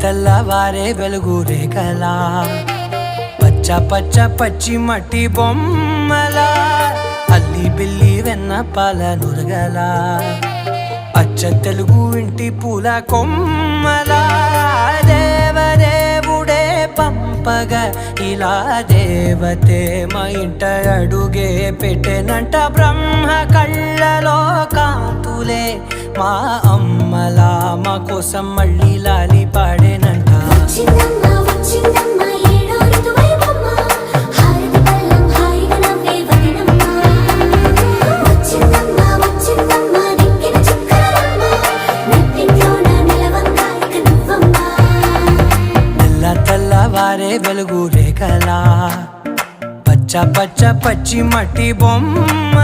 తెల్లవారే వెలుగు రేఖలా పచ్చ పచ్చ పచ్చి మట్టి బొమ్మలా అల్లి బిల్లి వెన్న పాల నురగలా అచ్చ తెలుగు ఇంటి పూల కొమ్మలా దేవదేవుడే పంపగా ఇలా దేవతే మా ఇంట అడుగే పెట్టెనంట బ్రహ్మ కళ్ళలో కాంతులే మా అమ్మలా మా కోసం మళ్ళీ లాలి పాడేనంట తెల్లవారే వెలుగు రేఖలా పచ్చ పచ్చ పచ్చి మట్టి బొమ్మ